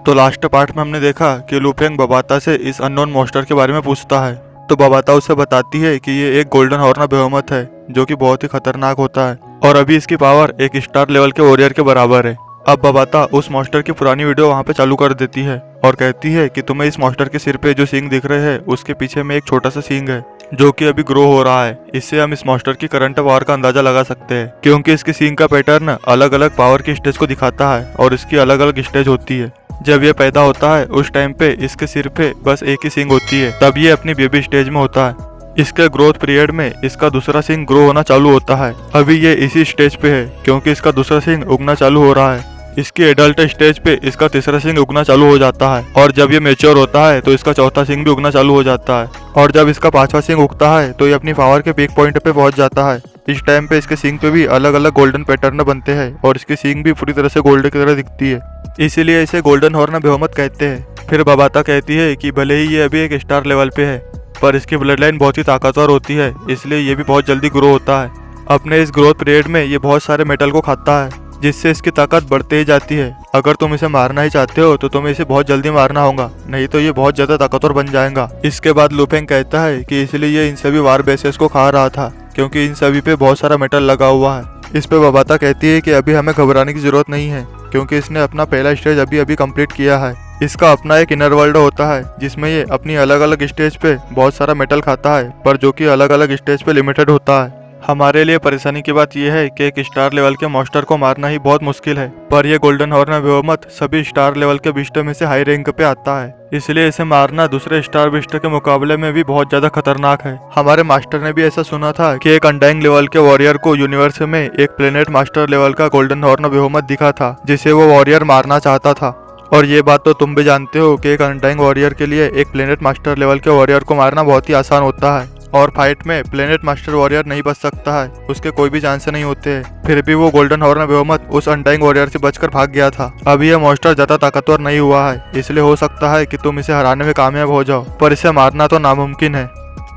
तो last part में हमने देखा कि लू फेंग बबाता से इस अननोन मॉन्स्टर के बारे में पूछता है। तो बबाता उसे बताती है कि ये एक गोल्डन हॉर्न बेहोमत है जो कि बहुत ही खतरनाक होता है और अभी इसकी पावर एक स्टार लेवल के वॉरियर के बराबर है। अब बबाता उस मॉन्स्टर की पुरानी वीडियो वहाँ पे चालू कर देती है और कहती है कि तुम्हें इस मॉन्स्टर के सिर पे जो सींग दिख रहे हैं उसके पीछे में एक छोटा सा सींग है जो कि अभी ग्रो हो रहा है। इससे हम इस मॉन्स्टर की करंट पावर का अंदाजा लगा सकते हैं क्योंकि इसकी सींग का पैटर्न अलग अलग पावर की स्टेज को दिखाता है और इसकी अलग अलग स्टेज होती है। जब ये पैदा होता है उस टाइम पे इसके सिर पे बस एक ही सींग होती है, तब ये अपनी बेबी स्टेज में होता है। इसके ग्रोथ पीरियड में इसका दूसरा सींग ग्रो होना चालू होता है। अभी ये इसी स्टेज पे है क्योंकि इसका दूसरा सींग उगना चालू हो रहा है। इसकी एडल्ट स्टेज पे इसका तीसरा सींग उगना चालू हो जाता है और जब ये मेच्योर होता है तो इसका चौथा सींग भी उगना चालू हो जाता है और जब इसका पांचवा सींग उगता है तो ये अपनी पावर के पीक पॉइंट पे पहुंच जाता है। इस टाइम पे इसके सींग पे भी अलग अलग गोल्डन पैटर्न बनते हैं और इसकी सींग भी पूरी तरह से गोल्ड की तरह दिखती है, इसीलिए इसे गोल्डन हॉर्न बेहोमत कहते हैं। फिर बबाता कहती है कि भले ही ये अभी एक स्टार लेवल पे है पर इसकी ब्लड लाइन बहुत ही ताकतवर होती है, इसलिए ये भी बहुत जल्दी ग्रो होता है। अपने इस ग्रोथ पीरियड में ये बहुत सारे मेटल को खाता है जिससे इसकी ताकत बढ़ते ही जाती है। अगर तुम इसे मारना ही चाहते हो तो तुम्हें इसे बहुत जल्दी मारना होगा, नहीं तो ये बहुत ज्यादा ताकतवर बन जाएगा। इसके बाद लू फेंग कहता है कि इसलिए ये इन सभी वार बेसेस को खा रहा था क्योंकि इन सभी पे बहुत सारा मेटल लगा हुआ है। इस पे बबाता कहती है कि अभी हमें घबराने की जरूरत नहीं है क्योंकि इसने अपना पहला स्टेज अभी अभी कंप्लीट किया है। इसका अपना एक इनर वर्ल्ड होता है जिसमें ये अपनी अलग अलग स्टेज पे बहुत सारा मेटल खाता है पर जो कि अलग अलग स्टेज पे लिमिटेड होता है। हमारे लिए परेशानी की बात यह है कि एक स्टार लेवल के मॉन्स्टर को मारना ही बहुत मुश्किल है, पर यह गोल्डन हॉर्न बेहोमत सभी स्टार लेवल के बिस्टर में से हाई रैंक पे आता है, इसलिए इसे मारना दूसरे स्टार बिस्टर के मुकाबले में भी बहुत ज्यादा खतरनाक है। हमारे मास्टर ने भी ऐसा सुना था कि एक अनडाइंग लेवल के वॉरियर को यूनिवर्स में एक प्लेनेट मास्टर लेवल का गोल्डन हॉर्न बेहोमत दिखा था जिसे वो वॉरियर मारना चाहता था। और ये बात तो तुम भी जानते हो कि एक अनडाइंग वॉरियर के लिए एक प्लेनेट मास्टर लेवल के वॉरियर को मारना बहुत ही आसान होता है और फाइट में प्लेनेट मास्टर वॉरियर नहीं बच सकता है, उसके कोई भी चांस नहीं होते हैं। फिर भी वो गोल्डन हॉर्न बेहोमत उस अनडाइंग वॉरियर से बचकर भाग गया था। अभी यह मॉन्स्टर ज्यादा ताकतवर नहीं हुआ है, इसलिए हो सकता है कि तुम इसे हराने में कामयाब हो जाओ, पर इसे मारना तो नामुमकिन है।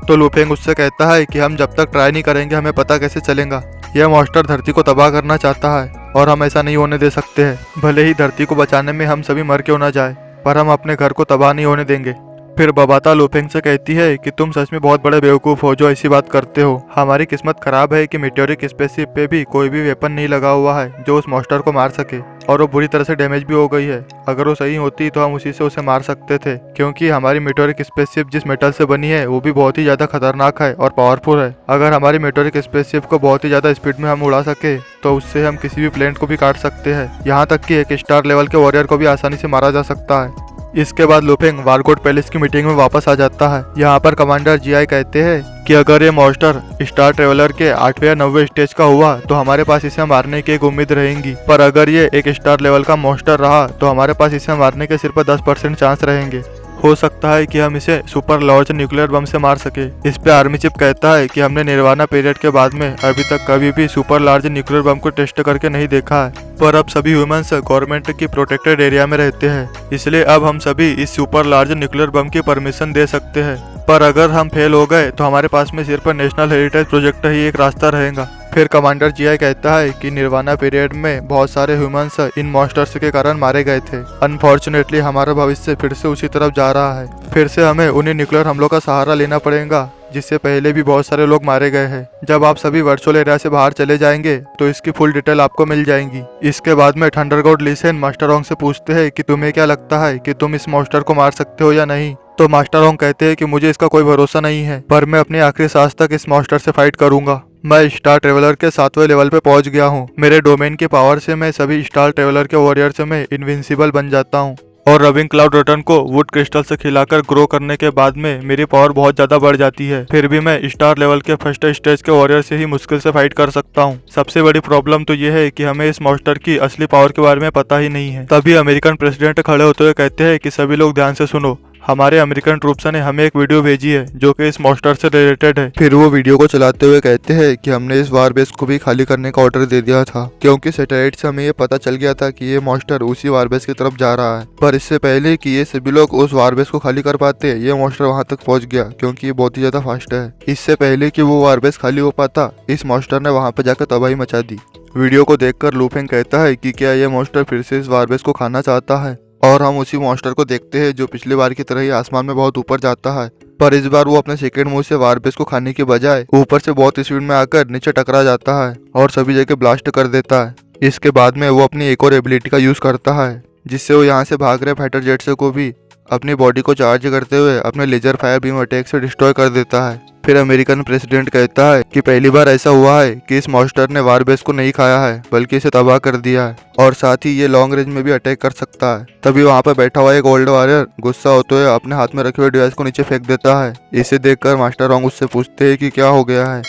तो लू फेंग उससे कहता है कि हम जब तक ट्राई नहीं करेंगे हमें पता कैसे चलेगा। यह मॉन्स्टर धरती को तबाह करना चाहता है और हम ऐसा नहीं होने दे सकते हैं। भले ही धरती को बचाने में हम सभी मर क्यों ना जाए, पर हम अपने घर को तबाह नहीं होने देंगे। फिर बबाता लू फेंग से कहती है कि तुम सच में बहुत बड़े बेवकूफ हो जो ऐसी बात करते हो। हमारी किस्मत खराब है कि मीटेरिक स्पेसशिप पे भी कोई भी वेपन नहीं लगा हुआ है जो उस मॉन्स्टर को मार सके और वो बुरी तरह से डैमेज भी हो गई है। अगर वो सही होती तो हम उसी से उसे मार सकते थे क्योंकि हमारी मीटेरिक स्पेसशिप जिस मेटल से बनी है वो भी बहुत ही ज्यादा खतरनाक है और पावरफुल है। अगर हमारी मीटेरिक स्पेसशिप को बहुत ही ज्यादा स्पीड में हम उड़ा सके तो उससे हम किसी भी प्लेनेट को भी काट सकते हैं, यहाँ तक कि एक स्टार लेवल के वॉरियर को भी आसानी से मारा जा सकता है। इसके बाद लू फेंग वारकोट पैलेस की मीटिंग में वापस आ जाता है। यहाँ पर कमांडर जीआई कहते हैं कि अगर ये मॉन्स्टर स्टार ट्रेवलर के 8वें या 9वें स्टेज का हुआ तो हमारे पास इसे मारने की एक उम्मीद रहेगी, पर अगर ये एक स्टार लेवल का मॉन्स्टर रहा तो हमारे पास इसे मारने के सिर्फ 10% चांस रहेंगे। हो सकता है कि हम इसे सुपर लार्ज न्यूक्लियर बम से मार सके। इस पे आर्मी चिप कहता है कि हमने निर्वाणा पीरियड के बाद में अभी तक कभी भी सुपर लार्ज न्यूक्लियर बम को टेस्ट करके नहीं देखा है, पर अब सभी ह्यूमंस गवर्नमेंट की प्रोटेक्टेड एरिया में रहते हैं, इसलिए अब हम सभी इस सुपर लार्ज न्यूक्लियर बम की परमिशन दे सकते हैं। पर अगर हम फेल हो गए तो हमारे पास में सिर्फ नेशनल हेरिटेज प्रोजेक्ट ही एक रास्ता रहेगा। फिर कमांडर जीआई कहता है कि निर्वाणा पीरियड में बहुत सारे ह्यूमंस इन मॉन्स्टर्स के कारण मारे गए थे। अनफॉर्चुनेटली हमारा भविष्य फिर से उसी तरफ जा रहा है। फिर से हमें उन्हीं न्यूक्लियर हमलों का सहारा लेना पड़ेगा जिससे पहले भी बहुत सारे लोग मारे गए हैं। जब आप सभी वर्चुअल एरिया से बाहर चले जाएंगे तो इसकी फुल डिटेल आपको मिल जाएंगी। इसके बाद में थंडर गॉड ली सेन मास्टर रोंग से पूछते हैं कि तुम्हें क्या लगता है कि तुम इस मॉन्स्टर को मार सकते हो या नहीं। तो मास्टर रोंग कहते हैं कि मुझे इसका कोई भरोसा नहीं है, पर मैं अपनी आखिरी सांस तक इस मॉन्स्टर से फाइट करूंगा। मैं स्टार ट्रेवलर के 7वें लेवल पे पहुंच गया हूँ। मेरे डोमेन के पावर से मैं सभी स्टार ट्रेवलर के वॉरियर से मैं इनविंसिबल बन जाता हूँ और रविंग क्लाउड रटन को वुड क्रिस्टल से खिलाकर ग्रो करने के बाद में मेरी पावर बहुत ज्यादा बढ़ जाती है। फिर भी मैं स्टार लेवल के फर्स्ट स्टेज के वॉरियर से ही मुश्किल से फाइट कर सकता हूँ। सबसे बड़ी प्रॉब्लम तो ये है कि हमें इस मॉन्स्टर की असली पावर के बारे में पता ही नहीं है। तभी अमेरिकन प्रेसिडेंट खड़े होते हुए कहते हैं कि सभी लोग ध्यान से सुनो, हमारे अमेरिकन ट्रूप्स ने हमें एक वीडियो भेजी है जो कि इस मॉन्स्टर से रिलेटेड है। फिर वो वीडियो को चलाते हुए कहते हैं कि हमने इस वार बेस को भी खाली करने का ऑर्डर दे दिया था क्योंकि सैटेलाइट से हमें ये पता चल गया था कि ये मॉन्स्टर उसी वार बेस की तरफ जा रहा है। पर इससे पहले कि ये सभी लोग उस वार बेस को खाली कर पाते ये मॉन्स्टर वहां तक पहुंच गया क्योंकि ये बहुत ही ज्यादा फास्ट है। इससे पहले कि वो वार बेस खाली हो पाता इस मॉन्स्टर ने वहां पर जाकर तबाही मचा दी। वीडियो को देखकर लू फेंग कहता है कि क्या ये मॉन्स्टर फिर से इस वार बेस को खाना चाहता है। और हम उसी मॉन्स्टर को देखते हैं जो पिछली बार की तरह ही आसमान में बहुत ऊपर जाता है, पर इस बार वो अपने सेकंड मूव से वारबेस को खाने की बजाय ऊपर से बहुत स्पीड में आकर नीचे टकरा जाता है और सभी जगह ब्लास्ट कर देता है। इसके बाद में वो अपनी एक और एबिलिटी का यूज करता है, जिससे वो यहाँ से भाग रहे फाइटर जेट से को भी अपनी बॉडी को चार्ज करते हुए अपने लेजर फायर बीम अटैक से डिस्ट्रॉय कर देता है। फिर अमेरिकन प्रेसिडेंट कहता है कि पहली बार ऐसा हुआ है कि इस मॉन्स्टर ने वारबेस को नहीं खाया है बल्कि इसे तबाह कर दिया है, और साथ ही ये लॉन्ग रेंज में भी अटैक कर सकता है। तभी वहाँ पर बैठा हुआ एक ओल्ड वॉरियर गुस्सा होते हुए अपने हाथ में रखे हुए डिवाइस को नीचे फेंक देता है। इसे देखकर मास्टर रॉन्ग उससे पूछते हैं कि क्या हो गया है,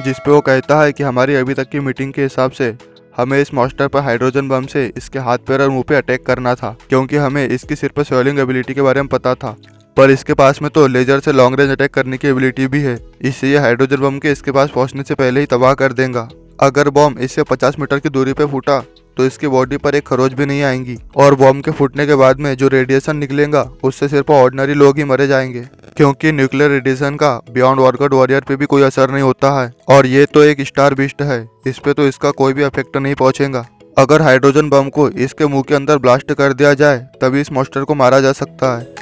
जिसपे वो कहता है कि हमारी अभी तक की मीटिंग के हिसाब से हमें इस मॉन्स्टर पर हाइड्रोजन बम से इसके हाथ पैर और मुंह पे अटैक करना था, क्योंकि हमें इसकी सिर पर स्वेलिंग एबिलिटी के बारे में पता था, पर इसके पास में तो लेजर से लॉन्ग रेंज अटैक करने की एबिलिटी भी है। इससे ये हाइड्रोजन बम के इसके पास पहुंचने से पहले ही तबाह कर देगा। अगर बम इससे 50 मीटर की दूरी पे फूटा तो इसकी बॉडी पर एक खरोच भी नहीं आएंगी, और बम के फूटने के बाद में जो रेडिएशन निकलेगा उससे सिर्फ ऑर्डिनरी लोग ही मरे जाएंगे, क्योंकि न्यूक्लियर रेडिएशन का बियॉन्ड वॉरगॉड वॉरियर पे भी कोई असर नहीं होता है, और ये तो एक स्टार बीस्ट है, इस पे तो इसका कोई भी इफेक्ट नहीं पहुंचेगा। अगर हाइड्रोजन बम को इसके मुंह के अंदर ब्लास्ट कर दिया जाए तभी इस मॉन्स्टर को मारा जा सकता है।